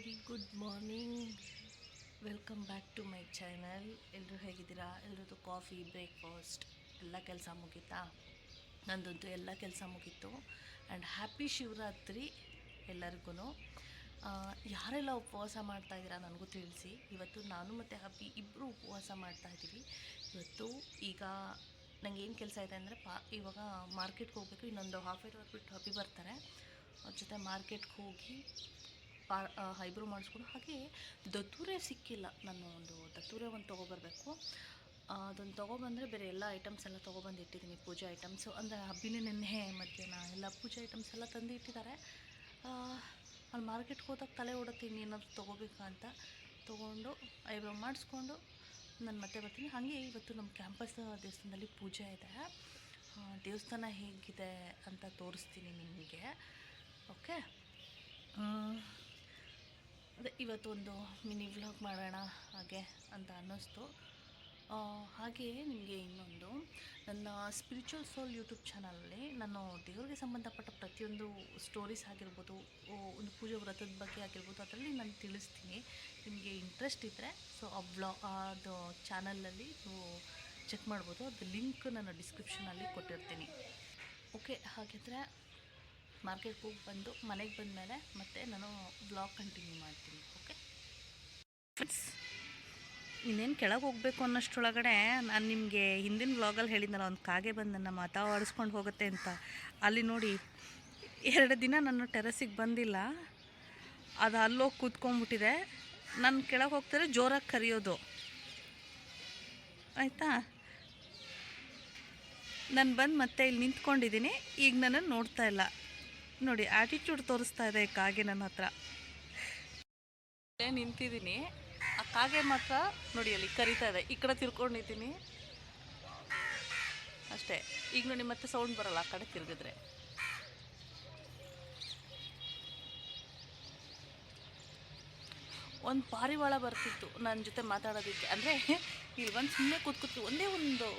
Very good morning. Welcome back to my channel. ಎಲ್ಲರೂ ಹೇಗಿದ್ದೀರಾ? ಎಲ್ಲರದ್ದು ಕಾಫಿ, ಬ್ರೇಕ್ಫಾಸ್ಟ್ ಎಲ್ಲ ಕೆಲಸ ಮುಗೀತಾ? ನಂದಂತೂ ಎಲ್ಲ ಕೆಲಸ ಮುಗೀತು. ಆ್ಯಂಡ್ ಹ್ಯಾಪಿ ಶಿವರಾತ್ರಿ ಎಲ್ಲರಿಗೂ. ಯಾರೆಲ್ಲ ಉಪವಾಸ ಮಾಡ್ತಾಯಿದ್ದೀರಾ ನನಗೂ ತಿಳಿಸಿ. ಇವತ್ತು ನಾನು ಮತ್ತು ಹ್ಯಾಪಿ ಇಬ್ಬರು ಉಪವಾಸ ಮಾಡ್ತಾಯಿದ್ದೀವಿ. ಇವತ್ತು ಈಗ ನನಗೆ ಏನು ಕೆಲಸ ಇದೆ ಅಂದರೆ ಇವಾಗ ಮಾರ್ಕೆಟ್ಗೆ ಹೋಗಬೇಕು. ಇನ್ನೊಂದು ಹಾಫ್ ಆನ್ ಅವರ್ ಬಿಟ್ಟು ಹ್ಯಾಪಿ ಬರ್ತಾರೆ. ಅವ್ರ ಜೊತೆ ಮಾರ್ಕೆಟ್ಗೆ ಹೋಗಿ ಐಬ್ರೋ ಮಾಡಿಸ್ಕೊಂಡು, ಹಾಗೆ ದತ್ತೂರೇ ಸಿಕ್ಕಿಲ್ಲ. ನಾನು ಒಂದು ದತ್ತೂರೇ ಒಂದು ತೊಗೊಬರ್ಬೇಕು. ಅದೊಂದು ತೊಗೊಬಂದರೆ ಬೇರೆ ಎಲ್ಲ ಐಟಮ್ಸ್ ಎಲ್ಲ ತೊಗೊಬಂದು ಇಟ್ಟಿದ್ದೀನಿ. ಪೂಜೆ ಐಟಮ್ಸು ಅಂದರೆ ಹಬ್ಬಿನೇ ನೆನ್ನೆ ಮಧ್ಯಾಹ್ನ ಎಲ್ಲ ಪೂಜೆ ಐಟಮ್ಸ್ ಎಲ್ಲ ತಂದು ಇಟ್ಟಿದ್ದಾರೆ. ಅಲ್ಲಿ ಮಾರ್ಕೆಟ್ಗೆ ಹೋದಾಗ ತಲೆ ಓಡುತ್ತೆ ಇನ್ನೇನಾದ್ರು ತೊಗೋಬೇಕಾ ಅಂತ. ತೊಗೊಂಡು ಐಬ್ರೋ ಮಾಡಿಸ್ಕೊಂಡು ನಾನು ಮತ್ತೆ ಬರ್ತೀನಿ. ಹಾಗೆ ಇವತ್ತು ನಮ್ಮ ಕ್ಯಾಂಪಸ್ ದೇವಸ್ಥಾನದಲ್ಲಿ ಪೂಜೆ ಇದೆ. ದೇವಸ್ಥಾನ ಹೇಗಿದೆ ಅಂತ ತೋರಿಸ್ತೀನಿ ನಿಮಗೆ. ಓಕೆ, ಅದೇ ಇವತ್ತು ಒಂದು ಮಿನಿ ವ್ಲಾಗ್ ಮಾಡೋಣ ಹಾಗೆ ಅಂತ ಅನ್ನಿಸ್ತು. ಹಾಗೆ ನಿಮಗೆ ಇನ್ನೊಂದು, ನನ್ನ ಸ್ಪಿರಿಚುವಲ್ ಸೋಲ್ ಯೂಟ್ಯೂಬ್ ಚಾನಲಲ್ಲಿ ನಾನು ದೇವರಿಗೆ ಸಂಬಂಧಪಟ್ಟ ಪ್ರತಿಯೊಂದು ಸ್ಟೋರೀಸ್ ಆಗಿರ್ಬೋದು, ಒಂದು ಪೂಜೆ ವ್ರತದ ಬಗ್ಗೆ ಆಗಿರ್ಬೋದು, ಅದರಲ್ಲಿ ನಾನು ತಿಳಿಸ್ತೀನಿ. ನಿಮಗೆ ಇಂಟ್ರೆಸ್ಟ್ ಇದ್ದರೆ ಸೊ ಅದು ಚಾನಲಲ್ಲಿ ನೀವು ಚೆಕ್ ಮಾಡ್ಬೋದು. ಅದು ಲಿಂಕ್ ನಾನು ಡಿಸ್ಕ್ರಿಪ್ಷನಲ್ಲಿ ಕೊಟ್ಟಿರ್ತೀನಿ. ಓಕೆ, ಹಾಗಿದ್ರೆ ಮಾರ್ಕೆಟ್ಗೆ ಹೋಗಿ ಬಂದು ಮನೆಗೆ ಬಂದಮೇಲೆ ಮತ್ತೆ ನಾನು ವ್ಲಾಗ್ ಕಂಟಿನ್ಯೂ ಮಾಡ್ತೀನಿ. ಓಕೆ ಫ್ರೆಂಡ್ಸ್, ಇನ್ನೇನು ಕೆಳಗೆ ಹೋಗಬೇಕು ಅನ್ನೋಷ್ಟರೊಳಗಡೆ ನಾನು ನಿಮಗೆ ಹಿಂದಿನ ವ್ಲಾಗಲ್ಲಿ ಹೇಳಿದ್ನಲ್ಲ, ಒಂದು ಕಾಗೆ ಬಂದು ನನ್ನ ಮಾತಾಡಿಸ್ಕೊಂಡು ಹೋಗುತ್ತೆ ಅಂತ. ಅಲ್ಲಿ ನೋಡಿ 2 ದಿನ ನಾನು ಟೆರಸಿಗೆ ಬಂದಿಲ್ಲ, ಅದು ಅಲ್ಲೋಗಿ ಕೂತ್ಕೊಂಡ್ಬಿಟ್ಟಿದೆ. ನಾನು ಕೆಳಗೆ ಹೋಗ್ತಾರೆ ಜೋರಾಗಿ ಕರೆಯೋದು, ಆಯಿತಾ? ನಾನು ಬಂದು ಮತ್ತೆ ಇಲ್ಲಿ ನಿಂತ್ಕೊಂಡಿದ್ದೀನಿ. ಈಗ ನನ್ನನ್ನು ನೋಡ್ತಾ ಇಲ್ಲ ನೋಡಿ, ಆ್ಯಟಿಟ್ಯೂಡ್ ತೋರಿಸ್ತಾ ಇದೆ ಕಾಗೆ ನನ್ನ ಹತ್ರ. ನಿಂತಿದ್ದೀನಿ, ಆ ಕಾಗೆ ಮಾತ್ರ ನೋಡಿ ಅಲ್ಲಿ ಕರಿತಾ ಇದೆ. ಈ ಕಡೆ ತಿರ್ಕೊಂಡಿದ್ದೀನಿ ಅಷ್ಟೇ. ಈಗ ನೋಡಿ ಮತ್ತೆ ಸೌಂಡ್ ಬರಲ್ಲ ಆ ಕಡೆ ತಿರುಗಿದ್ರೆ. ಒಂದು ಪಾರಿವಾಳ ಬರ್ತಿತ್ತು ನನ್ನ ಜೊತೆ ಮಾತಾಡೋದಕ್ಕೆ. ಅಂದರೆ ಇಲ್ಲಿ ಒಂದು ಸುಮ್ಮನೆ ಕೂತ್ಕೊತು, ಒಂದೇ ಒಂದು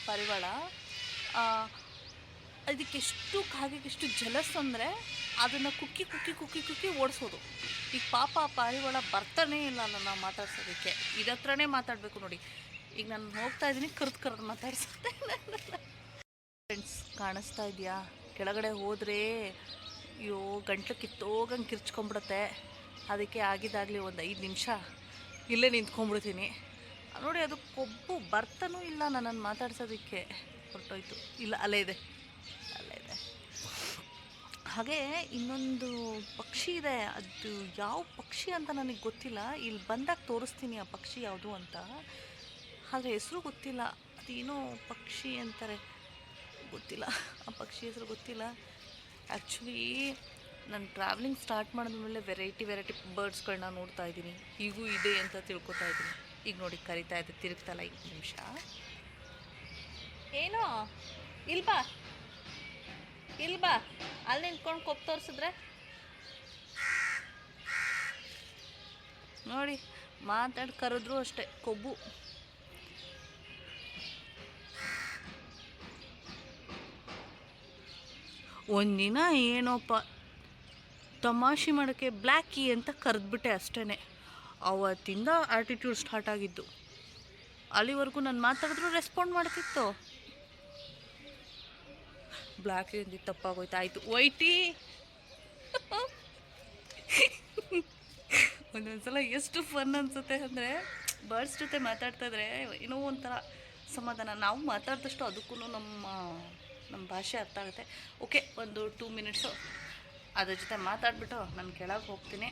ಪಾರಿವಾಳ. ಅದಕ್ಕೆಷ್ಟು ಕಾಗೆಗೆಷ್ಟು ಜಲಸ್ ಅಂದರೆ ಅದನ್ನು ಕುಕ್ಕಿ ಕುಕ್ಕಿ ಕುಕ್ಕಿ ಕುಕ್ಕಿ ಓಡಿಸೋದು. ಈಗ ಪಾಪ ಪಾರಿವಾಳ ಬರ್ತಾನೇ ಇಲ್ಲ ನನ್ನ ಮಾತಾಡ್ಸೋದಕ್ಕೆ. ಇದತ್ರನೇ ಮಾತಾಡಬೇಕು ನೋಡಿ. ಈಗ ನಾನು ಹೋಗ್ತಾ ಇದ್ದೀನಿ, ಕರೆದು ಮಾತಾಡ್ಸುತ್ತೆ. ಫ್ರೆಂಡ್ಸ್, ಕಾಣಿಸ್ತಾ ಇದೆಯಾ? ಕೆಳಗಡೆ ಹೋದರೆ ಅಯ್ಯೋ ಗಂಟ್ಲು ಕಿತ್ತೋಗಂಗೆ ಕಿರ್ಚ್ಕೊಂಬಿಡುತ್ತೆ. ಅದಕ್ಕೆ ಆಗಿದ್ದಾಗಲಿ ಒಂದು 5 ನಿಮಿಷ ಇಲ್ಲೇ ನಿಂತ್ಕೊಂಡ್ಬಿಡ್ತೀನಿ. ನೋಡಿ, ಅದು ಕೊಬ್ಬು ಬರ್ತಾನೂ ಇಲ್ಲ ನನ್ನನ್ನು ಮಾತಾಡ್ಸೋದಕ್ಕೆ. ಹೊರಟೋಯ್ತು. ಇಲ್ಲ, ಅಲ್ಲೇ ಇದೆ. ಹಾಗೆ ಇನ್ನೊಂದು ಪಕ್ಷಿ ಇದೆ. ಅದು ಯಾವ ಪಕ್ಷಿ ಅಂತ ನನಗೆ ಗೊತ್ತಿಲ್ಲ. ಇಲ್ಲಿ ಬಂದಾಗ ತೋರಿಸ್ತೀನಿ ಆ ಪಕ್ಷಿ ಯಾವುದು ಅಂತ. ಆದರೆ ಹೆಸರು ಗೊತ್ತಿಲ್ಲ. ಅದೇನೋ ಪಕ್ಷಿ ಅಂತಾರೆ, ಗೊತ್ತಿಲ್ಲ. ಆ ಪಕ್ಷಿ ಹೆಸರು ಗೊತ್ತಿಲ್ಲ. ಆ್ಯಕ್ಚುಲಿ ನಾನು ಟ್ರಾವೆಲಿಂಗ್ ಸ್ಟಾರ್ಟ್ ಮಾಡಿದ್ಮೇಲೆ ವೆರೈಟಿ ಬರ್ಡ್ಸ್ಗಳನ್ನ ನೋಡ್ತಾ ಇದ್ದೀನಿ. ಹೀಗೂ ಇದೆ ಅಂತ ತಿಳ್ಕೊತಾ ಇದ್ದೀನಿ. ಈಗ ನೋಡಿ ಕರಿತಾ ಇದೆ, ತಿರುಗ್ತಲ್ಲ. 5 ನಿಮಿಷ ಏನೋ ಇಲ್ಬಾ ಅಲ್ಲಿ ನಿಂತ್ಕೊಂಡು ಕೊಪ್ಪು ತೋರಿಸಿದ್ರೆ ನೋಡಿ, ಮಾತಾಡಿ ಕರೆದ್ರು ಅಷ್ಟೆ ಕೊಬ್ಬು. ಒಂದಿನ ಏನೋಪ್ಪ ತಮಾಷೆ ಮಾಡೋಕ್ಕೆ ಬ್ಲ್ಯಾಕಿ ಅಂತ ಕರೆದ್ಬಿಟ್ಟೆ ಅಷ್ಟೇ. ಅವತ್ತಿಂದ ಆ್ಯಟಿಟ್ಯೂಡ್ ಸ್ಟಾರ್ಟ್ ಆಗಿದ್ದು. ಅಲ್ಲಿವರೆಗೂ ನಾನು ಮಾತಾಡಿದ್ರು ರೆಸ್ಪಾಂಡ್ ಮಾಡ್ತಿತ್ತು. ಬ್ಲ್ಯಾಕಿ ಅಂದಿದ್ದು ತಪ್ಪಾಗೋಯ್ತು. ಆಯಿತು ವೈಟಿ. ಒಂದೊಂದ್ಸಲ ಎಷ್ಟು ಫನ್ ಅನಿಸುತ್ತೆ ಅಂದರೆ, ಬರ್ಡ್ಸ್ ಜೊತೆ ಮಾತಾಡ್ತಾ ಇದ್ರೆ ಏನೋ ಒಂಥರ ಸಮಾಧಾನ. ನಾವು ಮಾತಾಡಿದಷ್ಟು ಅದಕ್ಕೂ ನಮ್ಮ ಭಾಷೆ ಅರ್ಥ ಆಗುತ್ತೆ. ಓಕೆ, ಒಂದು 2 ಮಿನಿಟ್ಸು ಅದ್ರ ಜೊತೆ ಮಾತಾಡಿಬಿಟ್ಟು ನಾನು ಕೆಳಗೆ ಹೋಗ್ತೀನಿ.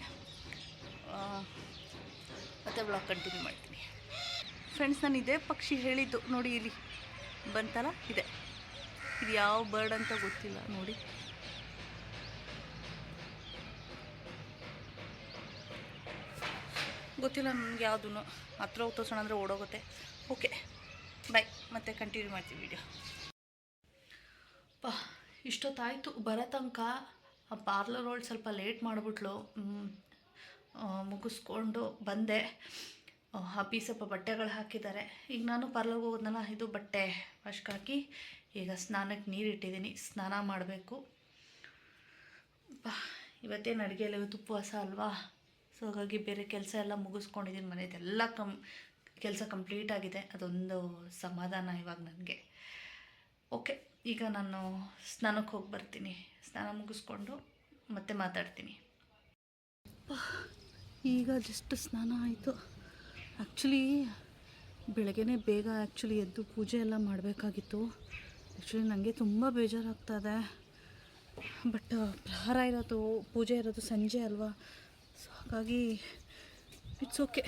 ಮತ್ತು ಬ್ಲಾಗ್ ಕಂಟಿನ್ಯೂ ಮಾಡ್ತೀನಿ. ಫ್ರೆಂಡ್ಸ್, ನಾನು ಇದೇ ಪಕ್ಷಿ ಹೇಳಿದ್ದು ನೋಡಿ, ಇಲ್ಲಿ ಬಂತಲ್ಲ, ಇದೆ. ಇದು ಯಾವ ಬರ್ಡ್ ಅಂತ ಗೊತ್ತಿಲ್ಲ ನೋಡಿ. ಗೊತ್ತಿಲ್ಲ ನನಗೆ ಯಾವುದೂ. ಹತ್ರ ಹೋಗಿ ತೋರಿಸೋಣ ಅಂದರೆ ಓಡೋಗುತ್ತೆ. ಓಕೆ ಬಾಯ್, ಮತ್ತೆ ಕಂಟಿನ್ಯೂ ಮಾಡ್ತೀವಿ ವಿಡಿಯೋ. ಇಷ್ಟೊತ್ತಾಯಿತು ಬರೋ ತನಕ. ಆ ಪಾರ್ಲರ್ ಒಳಗೆ ಸ್ವಲ್ಪ ಲೇಟ್ ಮಾಡಿಬಿಟ್ಲು. ಮುಗಿಸ್ಕೊಂಡು ಬಂದೆ. ಹಬ್ಬಿ ಸ್ವಲ್ಪ ಬಟ್ಟೆಗಳು ಹಾಕಿದ್ದಾರೆ. ಈಗ ನಾನು ಪಾರ್ಲರ್ಗೆ ಹೋಗೋದ್ನಲ್ಲ, ಇದು ಬಟ್ಟೆ ವಾಶ್ಗೆ ಹಾಕಿ ಈಗ ಸ್ನಾನಕ್ಕೆ ನೀರು ಇಟ್ಟಿದ್ದೀನಿ. ಸ್ನಾನ ಮಾಡಬೇಕು. ಇವತ್ತೇನು ಅಡುಗೆ ಇಲ್ಲ, ಇವತ್ತು ಉಪವಾಸ ಅಲ್ವಾ. ಸೊ ಹಾಗಾಗಿ ಬೇರೆ ಕೆಲಸ ಎಲ್ಲ ಮುಗಿಸ್ಕೊಂಡಿದ್ದೀನಿ, ಮನೆಯದೆಲ್ಲ ಕೆಲಸ ಕಂಪ್ಲೀಟ್ ಆಗಿದೆ. ಅದೊಂದು ಸಮಾಧಾನ ಇವಾಗ ನನಗೆ. ಓಕೆ, ಈಗ ನಾನು ಸ್ನಾನಕ್ಕೆ ಹೋಗಿ ಬರ್ತೀನಿ. ಸ್ನಾನ ಮುಗಿಸ್ಕೊಂಡು ಮತ್ತೆ ಮಾತಾಡ್ತೀನಿ. ಈಗ ಜಸ್ಟ್ ಸ್ನಾನ ಆಯಿತು. ಆ್ಯಕ್ಚುಲಿ ಬೆಳಗ್ಗೆನೇ ಬೇಗ ಎದ್ದು ಪೂಜೆ ಎಲ್ಲ ಮಾಡಬೇಕಾಗಿತ್ತು. ಆ್ಯಕ್ಚುಲಿ ನನಗೆ ತುಂಬ ಬೇಜಾರಾಗ್ತದೆ. ಬಟ್ ಪ್ರಹಾರ ಇರೋದು, ಪೂಜೆ ಇರೋದು ಸಂಜೆ ಅಲ್ವಾ, ಸೊ ಹಾಗಾಗಿ ಇಟ್ಸ್ ಓಕೆ.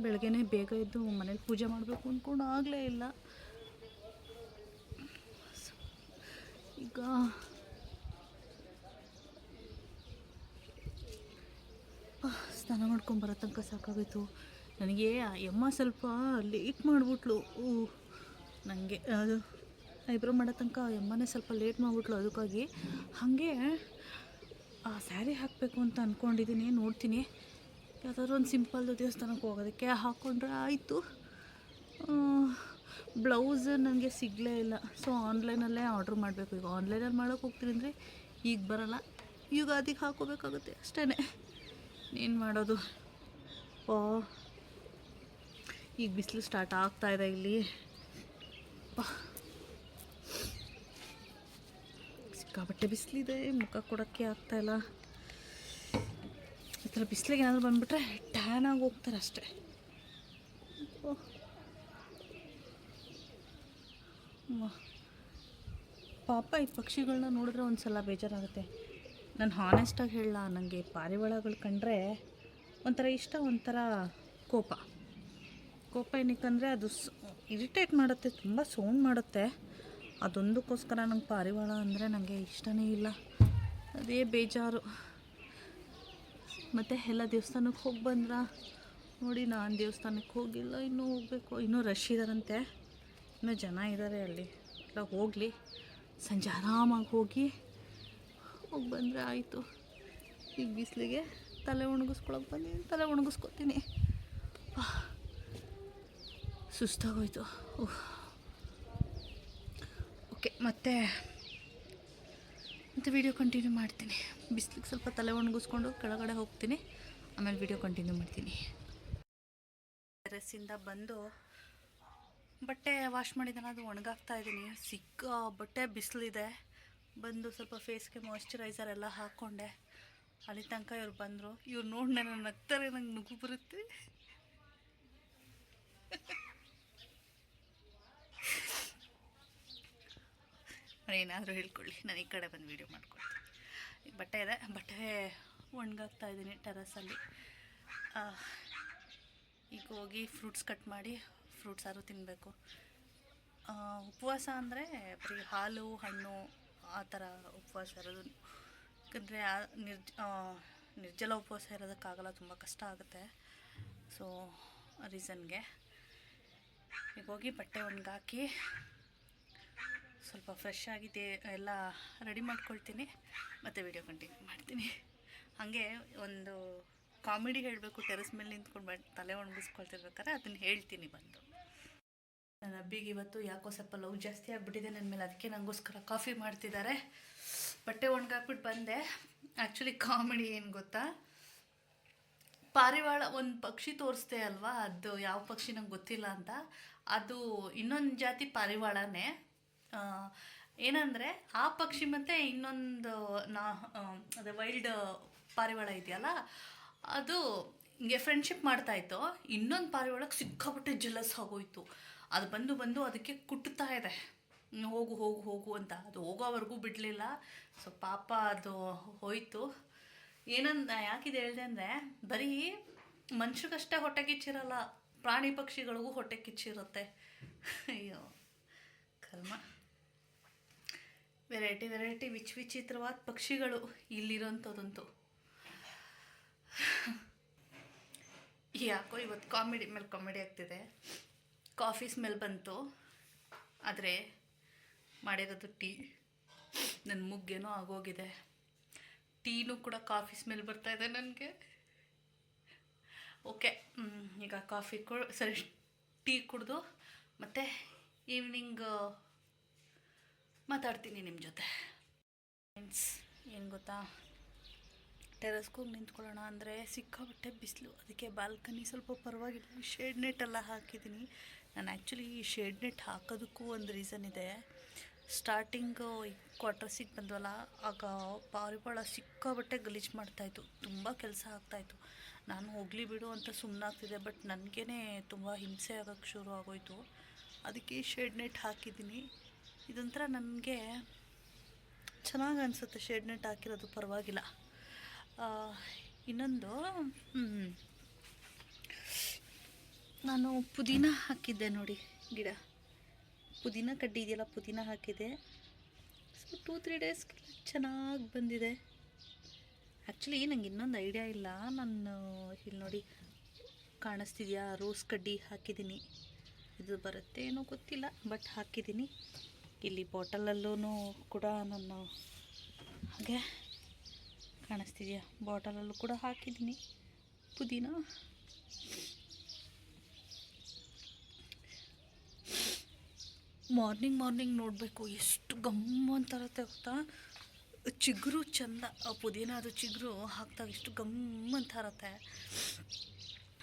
ಬೆಳಗ್ಗೆನೇ ಬೇಗ ಎದ್ದು ಮನೇಲಿ ಪೂಜೆ ಮಾಡಬೇಕು ಅಂದ್ಕೊಂಡು ಆಗಲೇ ಇಲ್ಲ. ಈಗ ಸ್ನಾನ ಮಾಡ್ಕೊಂಬರೋ ತನಕ ಸಾಕಾಗೋಯ್ತು ನನಗೆ. ಅಮ್ಮ ಸ್ವಲ್ಪ ಲೇಟ್ ಮಾಡಿಬಿಟ್ಲು. ನನಗೆ ಅದು ಐಬ್ರೋ ಮಾಡೋ ತನಕ ಅಮ್ಮನೇ ಸ್ವಲ್ಪ ಲೇಟ್ ಮಾಡಿಬಿಟ್ಲು. ಅದಕ್ಕಾಗಿ ಹಾಗೆ ಆ ಸ್ಯಾರಿ ಹಾಕಬೇಕು ಅಂತ ಅಂದ್ಕೊಂಡಿದ್ದೀನಿ. ನೋಡ್ತೀನಿ ಯಾವುದಾದ್ರೂ ಒಂದು ಸಿಂಪಲ್ದು ದೇವಸ್ಥಾನಕ್ಕೆ ಹೋಗೋದಕ್ಕೆ ಹಾಕ್ಕೊಂಡ್ರೆ ಆಯಿತು. ಬ್ಲೌಸ್ ನನಗೆ ಸಿಗಲೇ ಇಲ್ಲ. ಸೊ ಆನ್ಲೈನಲ್ಲೇ ಆರ್ಡ್ರ್ ಮಾಡಬೇಕು. ಈಗ ಆನ್ಲೈನಲ್ಲಿ ಮಾಡೋಕ್ಕೆ ಹೋಗ್ತೀನಿ ಅಂದರೆ ಈಗ ಬರೋಲ್ಲ, ಯುಗಾದಿಗೆ ಹಾಕೋಬೇಕಾಗುತ್ತೆ ಅಷ್ಟೇ. ಏನು ಮಾಡೋದು? ಈಗ ಬಿಸಿಲು ಸ್ಟಾರ್ಟ್ ಆಗ್ತಾಯಿದೆ ಇಲ್ಲಿ. ಸಿಕ್ಕಾಪಟ್ಟೆ ಬಿಸಿಲಿದೆ, ಮುಖ ಕೊಡೋಕ್ಕೆ ಆಗ್ತಾಯಿಲ್ಲ. ಈ ಥರ ಬಿಸಿಲಿಗೆ ಏನಾದರೂ ಬಂದುಬಿಟ್ರೆ ಟ್ಯಾನ್ ಆಗಿ ಹೋಗ್ತಾರೆ ಅಷ್ಟೇ. ಪಾಪ ಈ ಪಕ್ಷಿಗಳನ್ನ ನೋಡಿದ್ರೆ ಒಂದು ಸಲ ಬೇಜಾರಾಗುತ್ತೆ. ನಾನು ಹಾನೆಸ್ಟಾಗಿ ಹೇಳಲ್ಲ, ನನಗೆ ಪಾರಿವಾಳಗಳು ಕಂಡ್ರೆ ಒಂಥರ ಇಷ್ಟ, ಒಂಥರ ಕೋಪ. ಏನಕ್ಕಂದರೆ ಅದು ಇರಿಟೇಟ್ ಮಾಡುತ್ತೆ, ತುಂಬ ಸೌಂಡ್ ಮಾಡುತ್ತೆ. ಅದೊಂದಕ್ಕೋಸ್ಕರ ನಂಗೆ ಪಾರಿವಾಳ ಅಂದರೆ ನನಗೆ ಇಷ್ಟನೇ ಇಲ್ಲ, ಅದೇ ಬೇಜಾರು. ಮತ್ತು ಎಲ್ಲ ದೇವಸ್ಥಾನಕ್ಕೆ ಹೋಗಿ ಬಂದ್ರ ನೋಡಿ. ನಾನು ದೇವಸ್ಥಾನಕ್ಕೆ ಹೋಗಿಲ್ಲ, ಇನ್ನೂ ಹೋಗಬೇಕು. ಇನ್ನೂ ರಶ್ ಇದ್ದಾರಂತೆ, ಇನ್ನೂ ಜನ ಇದ್ದಾರೆ ಅಲ್ಲಿ. ಎಲ್ಲ ಹೋಗಲಿ, ಸಂಜೆ ಆರಾಮಾಗಿ ಹೋಗಿ ಬಂದರೆ ಆಯಿತು. ಈಗ ಬಿಸಿಲಿಗೆ ತಲೆ ಒಣಗಿಸ್ಕೊಳಕ್ಕೆ ಬಂದಿದ್ದೀನಿ, ತಲೆ ಒಣಗಿಸ್ಕೊತೀನಿ. ಸುಸ್ತಾಗೋಯ್ತು. ಓಕೆ, ಮತ್ತೆ ವಿಡಿಯೋ ಕಂಟಿನ್ಯೂ ಮಾಡ್ತೀನಿ. ಬಿಸಿಲಿಗೆ ಸ್ವಲ್ಪ ತಲೆ ಒಣಗಿಸ್ಕೊಂಡು ಕೆಳಗಡೆ ಹೋಗ್ತೀನಿ, ಆಮೇಲೆ ವಿಡಿಯೋ ಕಂಟಿನ್ಯೂ ಮಾಡ್ತೀನಿ. ಟೆರೆಸ್ಸಿಂದ ಬಂದು ಬಟ್ಟೆ ವಾಶ್ ಮಾಡಿದ್ದಾನೆ, ಅದು ಒಣಗಾಕ್ತಾ ಇದ್ದೀನಿ. ಬಟ್ಟೆ ಬಿಸಿಲಿದೆ. ಬಂದು ಸ್ವಲ್ಪ ಫೇಸ್ಗೆ ಮಾಯ್ಶ್ಚರೈಸರ್ ಎಲ್ಲ ಹಾಕ್ಕೊಂಡೆ. ಅಲ್ಲಿ ತನಕ ಇವ್ರು ಬಂದರು. ಇವ್ರು ನೋಡಿ ನನ್ನ ನಗ್ತಾರೆ, ನಂಗೆ ನಗು ಬರುತ್ತೆ. ಏನಾದರೂ ಹೇಳ್ಕೊಳ್ಳಿ, ನಾನು ಈ ಕಡೆ ಬಂದು ವೀಡಿಯೋ ಮಾಡ್ಕೊಳ್ತೀನಿ. ಬಟ್ಟೆ ಇದೆ, ಬಟ್ಟೆ ಒಣಗಾಕ್ತಾ ಇದ್ದೀನಿ ಟೆರಸಲ್ಲಿ. ಈಗ ಹೋಗಿ ಫ್ರೂಟ್ಸ್ ಕಟ್ ಮಾಡಿ ಫ್ರೂಟ್ಸ್ ಸಾರು ತಿನ್ನಬೇಕು. ಉಪವಾಸ ಅಂದರೆ ಬರೀ ಹಾಲು ಹಣ್ಣು ಆ ಥರ ಉಪವಾಸ ಇರೋದು. ಯಾಕಂದರೆ ನಿರ್ಜಲ ಉಪವಾಸ ಇರೋದಕ್ಕಾಗಲ್ಲ, ತುಂಬ ಕಷ್ಟ ಆಗುತ್ತೆ. ಸೊ ರೀಸನ್ಗೆ ಈಗ ಹೋಗಿ ಬಟ್ಟೆ ಒಣಗಾಕಿ ಸ್ವಲ್ಪ ಫ್ರೆಶ್ ಆಗಿದೆ ಎಲ್ಲ ರೆಡಿ ಮಾಡ್ಕೊಳ್ತೀನಿ, ಮತ್ತು ವಿಡಿಯೋ ಕಂಟಿನ್ಯೂ ಮಾಡ್ತೀನಿ. ಹಾಗೆ ಒಂದು ಕಾಮಿಡಿ ಹೇಳಬೇಕು. ಟೆರೆಸ್ ಮೇಲೆ ನಿಂತ್ಕೊಂಡು ತಲೆ ಒಣಗಿಸ್ಕೊಳ್ತಿರ್ಬೇಕಾದ್ರೆ ಅದನ್ನು ಹೇಳ್ತೀನಿ ಬಂದು. ನನ್ನ ಅಬ್ಬಿಗೆ ಇವತ್ತು ಯಾಕೋ ಸ್ವಲ್ಪ ಲವ್ ಜಾಸ್ತಿ ಆಗಿಬಿಟ್ಟಿದೆ ನನ್ನ ಮೇಲೆ, ಅದಕ್ಕೆ ನನಗೋಸ್ಕರ ಕಾಫಿ ಮಾಡ್ತಿದ್ದಾರೆ. ಬಟ್ಟೆ ಒಣಗಾಕ್ಬಿಟ್ಟು ಬಂದೆ. ಆ್ಯಕ್ಚುಲಿ ಕಾಮಿಡಿ ಏನು ಗೊತ್ತಾ, ಪಾರಿವಾಳ ಒಂದು ಪಕ್ಷಿ ತೋರಿಸ್ದೆ ಅಲ್ವಾ, ಅದು ಯಾವ ಪಕ್ಷಿ ನಂಗೆ ಗೊತ್ತಿಲ್ಲ ಅಂತ. ಅದು ಇನ್ನೊಂದು ಜಾತಿ ಪಾರಿವಾಳನೇ. ಏನಂದರೆ ಆ ಪಕ್ಷಿ ಮತ್ತು ಇನ್ನೊಂದು ಅದೇ ವೈಲ್ಡ್ ಪಾರಿವಾಳ ಇದೆಯಲ್ಲ, ಅದು ಹಿಂಗೆ ಫ್ರೆಂಡ್ಶಿಪ್ ಮಾಡ್ತಾಯಿತ್ತು. ಇನ್ನೊಂದು ಪಾರಿವಾಳಕ್ಕೆ ಸಿಕ್ಕಾಪಟ್ಟೆ ಜಲಸ್ ಆಗೋಯ್ತು. ಅದು ಬಂದು ಅದಕ್ಕೆ ಕುಟ್ತಾ ಇದೆ, ಹೋಗು ಹೋಗು ಹೋಗು ಅಂತ. ಅದು ಹೋಗೋವರೆಗೂ ಬಿಡಲಿಲ್ಲ. ಸೊ ಪಾಪ ಅದು ಹೋಯಿತು. ಯಾಕಿದೆ ಹೇಳಿದೆ ಅಂದರೆ, ಬರೀ ಮನುಷ್ಯರಿಗಷ್ಟೇ ಹೊಟ್ಟೆ ಕಿಚ್ಚಿರಲ್ಲ, ಪ್ರಾಣಿ ಪಕ್ಷಿಗಳಿಗೂ ಹೊಟ್ಟೆ ಕಿಚ್ಚಿರುತ್ತೆ. ಅಯ್ಯೋ ಕರ್ಮ. ವೆರೈಟಿ ವಿಚಿತ್ರವಾದ ಪಕ್ಷಿಗಳು ಇಲ್ಲಿರೋಂಥದ್ದಂತೂ. ಯಾಕೋ ಇವತ್ತು ಕಾಮಿಡಿ ಮೇಲೆ ಕಾಮಿಡಿ ಆಗ್ತಿದೆ. ಕಾಫಿ ಸ್ಮೆಲ್ ಬಂತು, ಆದರೆ ಮಾಡಿರೋದು ಟೀ. ನನ್ನ ಮುಗ್ಗೇನೋ ಆಗೋಗಿದೆ. ಟೀನೂ ಕೂಡ ಕಾಫಿ ಸ್ಮೆಲ್ ಬರ್ತಾಯಿದೆ ನನಗೆ. ಓಕೆ, ಈಗ ಟೀ ಕುಡಿದು ಮತ್ತು ಈವ್ನಿಂಗ್ ಮಾತಾಡ್ತೀನಿ ನಿಮ್ಮ ಜೊತೆ. ಫ್ರೆಂಡ್ಸ್, ಏನು ಗೊತ್ತಾ, ಟೆರೆಸ್ಗೆ ಹೋಗಿ ನಿಂತ್ಕೊಳ್ಳೋಣ ಅಂದರೆ ಸಿಕ್ಕಾಪಟ್ಟೆ ಬಿಸಿಲು. ಅದಕ್ಕೆ ಬಾಲ್ಕನಿ ಸ್ವಲ್ಪ ಪರವಾಗಿಲ್ಲ, ಶೇಡ್ ನೆಟ್ ಎಲ್ಲ ಹಾಕಿದ್ದೀನಿ. ನಾನು ಆ್ಯಕ್ಚುಲಿ ಈ ಶೇಡ್ ನೆಟ್ ಹಾಕೋದಕ್ಕೂ ಒಂದು ರೀಸನ್ ಇದೆ. ಸ್ಟಾರ್ಟಿಂಗು ಈ ಕ್ವಾರ್ಟರ್ಸಿಗೆ ಬಂದ್ವಲ್ಲ, ಆಗ ಪಾರಿವಾಳ ಸಿಕ್ಕಾಬಟ್ಟೆ ಗಲೀಜು ಮಾಡ್ತಾಯಿತ್ತು, ತುಂಬ ಕೆಲಸ ಆಗ್ತಾಯಿತ್ತು. ನಾನು ಹೋಗಲಿ ಬಿಡು ಅಂತ ಸುಮ್ಮನಾಗ್ತಿದ್ದೆ, ಬಟ್ ನನಗೇ ತುಂಬ ಹಿಂಸೆ ಆಗೋಕ್ಕೆ ಶುರು ಆಗೋಯಿತು. ಅದಕ್ಕೆ ಶೇಡ್ ನೆಟ್ ಹಾಕಿದ್ದೀನಿ. ಇದೊಂಥರ ನನಗೆ ಚೆನ್ನಾಗಿ ಅನಿಸುತ್ತೆ ಶೇಡ್ ನೆಟ್ ಹಾಕಿರೋದು, ಪರವಾಗಿಲ್ಲ. ಇನ್ನೊಂದು ನಾನು ಪುದೀನ ಹಾಕಿದ್ದೆ ನೋಡಿ, ಗಿಡ ಪುದೀನ ಕಡ್ಡಿ ಇದೆಯಲ್ಲ, ಪುದೀನ ಹಾಕಿದೆ. ಸೊ 2-3 ಡೇಸ್ಗೆ ಚೆನ್ನಾಗಿ ಬಂದಿದೆ. ಆ್ಯಕ್ಚುಲಿ ನಂಗೆ ಇನ್ನೊಂದು ಐಡಿಯಾ ಇಲ್ಲ. ನಾನು ಇಲ್ಲಿ ನೋಡಿ ಕಾಣಿಸ್ತಿದೆಯಾ, ರೋಸ್ ಕಡ್ಡಿ ಹಾಕಿದ್ದೀನಿ. ಇದು ಬರುತ್ತೆ ಏನೋ ಗೊತ್ತಿಲ್ಲ, ಬಟ್ ಹಾಕಿದ್ದೀನಿ. ಇಲ್ಲಿ ಬಾಟಲಲ್ಲೂ ಕೂಡ ನಾನು ಹಾಗೆ ಕಾಣಿಸ್ತಿದೆಯಾ, ಬಾಟಲಲ್ಲೂ ಕೂಡ ಹಾಕಿದ್ದೀನಿ ಪುದೀನ. ಮಾರ್ನಿಂಗ್ ನೋಡಬೇಕು ಎಷ್ಟು ಗಮ್ಮು ಅಂತಾರತ್ತೆ ಗೊತ್ತಾ. ಚಿಗುರು ಚೆಂದ, ಪುದೀನ ಅದು ಚಿಗುರು ಹಾಕ್ದಾಗ ಎಷ್ಟು ಗಮ್ಮು ಅಂತ ಇರುತ್ತೆ.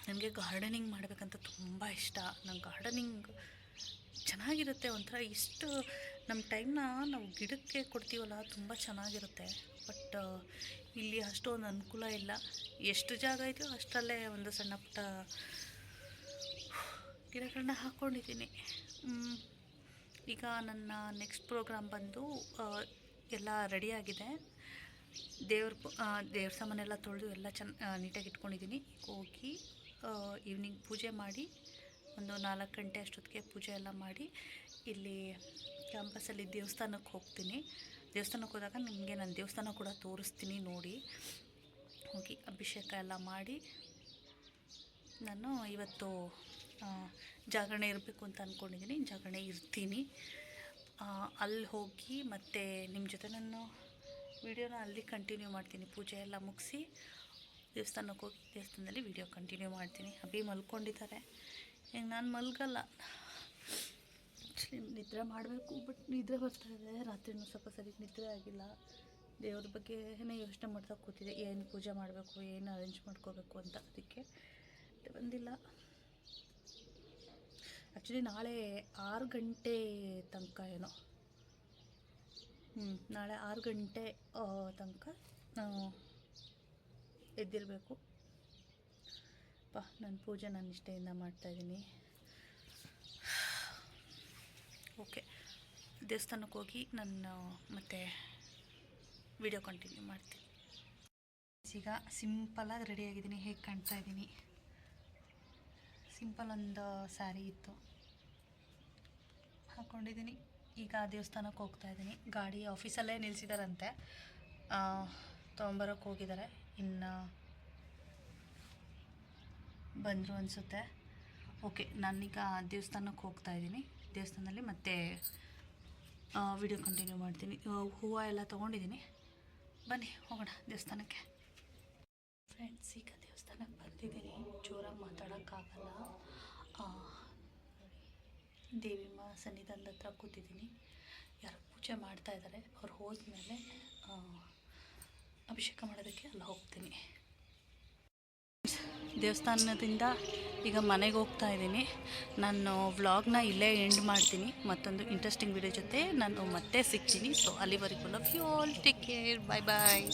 ನನಗೆ ಗಾರ್ಡನಿಂಗ್ ಮಾಡಬೇಕಂತ ತುಂಬ ಇಷ್ಟ. ನಂಗೆ ಗಾರ್ಡನಿಂಗ್ ಚೆನ್ನಾಗಿರುತ್ತೆ ಒಂಥರ. ಇಷ್ಟು ನಮ್ಮ ಟೈಮ್ನ ನಾವು ಗಿಡಕ್ಕೆ ಕೊಡ್ತೀವಲ್ಲ, ತುಂಬ ಚೆನ್ನಾಗಿರುತ್ತೆ. ಬಟ್ ಇಲ್ಲಿ ಅಷ್ಟೊಂದು ಅನುಕೂಲ ಇಲ್ಲ. ಎಷ್ಟು ಜಾಗ ಇದೆಯೋ ಅಷ್ಟರಲ್ಲೇ ಒಂದು ಸಣ್ಣ ಪುಟ್ಟ ಗಿಡಗಳನ್ನ ಹಾಕ್ಕೊಂಡಿದ್ದೀನಿ. ಈಗ ನನ್ನ ನೆಕ್ಸ್ಟ್ ಪ್ರೋಗ್ರಾಮ್ ಬಂದು ಎಲ್ಲ ರೆಡಿಯಾಗಿದೆ. ದೇವ್ರ ಸಾಮಾನೆಲ್ಲ ತೊಳೆದು ಎಲ್ಲ ನೀಟಾಗಿ ಇಟ್ಕೊಂಡಿದ್ದೀನಿ. ಹೋಗಿ ಈವ್ನಿಂಗ್ ಪೂಜೆ ಮಾಡಿ, ಒಂದು 4 ಗಂಟೆ ಅಷ್ಟೊತ್ತಿಗೆ ಪೂಜೆ ಎಲ್ಲ ಮಾಡಿ, ಇಲ್ಲಿ ಕ್ಯಾಂಪಸಲ್ಲಿ ದೇವಸ್ಥಾನಕ್ಕೆ ಹೋಗ್ತೀನಿ. ದೇವಸ್ಥಾನಕ್ಕೆ ಹೋದಾಗ ನಿಮಗೆ ನಾನು ದೇವಸ್ಥಾನ ಕೂಡ ತೋರಿಸ್ತೀನಿ ನೋಡಿ. ಹೋಗಿ ಅಭಿಷೇಕ ಎಲ್ಲ ಮಾಡಿ, ನಾನು ಇವತ್ತು ಜಾಗರಣೆ ಇರಬೇಕು ಅಂತ ಅಂದ್ಕೊಂಡಿದ್ದೀನಿ. ಜಾಗರಣೆ ಇರ್ತೀನಿ. ಅಲ್ಲಿ ಹೋಗಿ ಮತ್ತೆ ನಿಮ್ಮ ಜೊತೆ ನಾನು ವಿಡಿಯೋನ ಅಲ್ಲಿ ಕಂಟಿನ್ಯೂ ಮಾಡ್ತೀನಿ. ಪೂಜೆ ಎಲ್ಲ ಮುಗಿಸಿ ದೇವಸ್ಥಾನಕ್ಕೆ ಹೋಗಿ ದೇವಸ್ಥಾನದಲ್ಲಿ ವಿಡಿಯೋ ಕಂಟಿನ್ಯೂ ಮಾಡ್ತೀನಿ. ಅಭಿ ಮಲ್ಕೊಂಡಿದ್ದಾರೆ. ಈಗ ನಾನು ಮಲ್ಗಲ್ಲ, ಆ್ಯಕ್ಚುಲಿ ನಿದ್ರೆ ಮಾಡಬೇಕು, ಬಟ್ ನಿದ್ರೆ ಬರ್ತಾಯಿದೆ. ರಾತ್ರಿನೂ ಸ್ವಲ್ಪ ಸರಿ ನಿದ್ರೆ ಆಗಿಲ್ಲ. ದೇವ್ರ ಬಗ್ಗೆನೇ ಯೋಚನೆ ಮಾಡ್ತಾ ಕೂತಿದೆ, ಏನು ಪೂಜೆ ಮಾಡಬೇಕು, ಏನು ಅರೇಂಜ್ ಮಾಡ್ಕೋಬೇಕು ಅಂತ. ಅದಕ್ಕೆ ಬಂದಿಲ್ಲ. ಆ್ಯಕ್ಚುಲಿ ನಾಳೆ 6 ಗಂಟೆ ತನಕ ಏನೋ, ನಾಳೆ 6 ಗಂಟೆ ತನಕ ನಾವು ಎದ್ದಿರಬೇಕು. ನನ್ನ ಪೂಜೆ ನಾನು ನಿಷ್ಠೆಯಿಂದ ಮಾಡ್ತಾಯಿದ್ದೀನಿ. ಓಕೆ, ದೇವಸ್ಥಾನಕ್ಕೆ ಹೋಗಿ ನಾನು ಮತ್ತೆ ವಿಡಿಯೋ ಕಂಟಿನ್ಯೂ ಮಾಡ್ತೀನಿ. ಈಗ ಸಿಂಪಲಾಗಿ ರೆಡಿಯಾಗಿದ್ದೀನಿ. ಹೇಗೆ ಕಾಣ್ತಾ ಇದ್ದೀನಿ? ಸಿಂಪಲ್ ಒಂದು ಸ್ಯಾರಿ ಇತ್ತು, ಹಾಕ್ಕೊಂಡಿದ್ದೀನಿ. ಈಗ ದೇವಸ್ಥಾನಕ್ಕೆ ಹೋಗ್ತಾಯಿದ್ದೀನಿ. ಗಾಡಿ ಆಫೀಸಲ್ಲೇ ನಿಲ್ಲಿಸಿದಾರಂತೆ, ತೊಗೊಂಬರೋಕ್ಕೆ ಹೋಗಿದ್ದಾರೆ. ಇನ್ನು ಬಂದರು ಅನಿಸುತ್ತೆ. ಓಕೆ, ನಾನೀಗ ದೇವಸ್ಥಾನಕ್ಕೆ ಹೋಗ್ತಾಯಿದ್ದೀನಿ. ದೇವಸ್ಥಾನದಲ್ಲಿ ಮತ್ತೆ ವಿಡಿಯೋ ಕಂಟಿನ್ಯೂ ಮಾಡ್ತೀನಿ. ಹೂವು ಎಲ್ಲ ತೊಗೊಂಡಿದ್ದೀನಿ. ಬನ್ನಿ ಹೋಗೋಣ ದೇವಸ್ಥಾನಕ್ಕೆ. ಫ್ರೆಂಡ್ಸ್, ಈಗ ದೇವಸ್ಥಾನಕ್ಕೆ ಬಂದಿದ್ದೀನಿ. ಜೋರಾಗಿ ಮಾತಾಡೋಕ್ಕಾಗಲ್ಲ. ದೇವಿ ಸನ್ನಿಧಾನದ ಹತ್ರ ಕೂತಿದ್ದೀನಿ. ಯಾರು ಪೂಜೆ ಮಾಡ್ತಾಯಿದ್ದಾರೆ. ಅವ್ರು ಹೋದ್ಮೇಲೆ ಅಭಿಷೇಕ ಮಾಡೋದಕ್ಕೆ ಅಲ್ಲಿ ಹೋಗ್ತೀನಿ. ದೇವಸ್ಥಾನದಿಂದ ಈಗ ಮನೆಗೆ ಹೋಗ್ತಾ ಇದ್ದೀನಿ. ನಾನು ವ್ಲಾಗ್ನ ಇಲ್ಲೇ ಎಂಡ್ ಮಾಡ್ತೀನಿ. ಮತ್ತೊಂದು ಇಂಟ್ರೆಸ್ಟಿಂಗ್ ವಿಡಿಯೋ ಜೊತೆ ನಾನು ಮತ್ತೆ ಸಿಗ್ತೀನಿ. ಸೊ ಅಲ್ಲಿವರೆಗೂ love you all, take care, bye bye.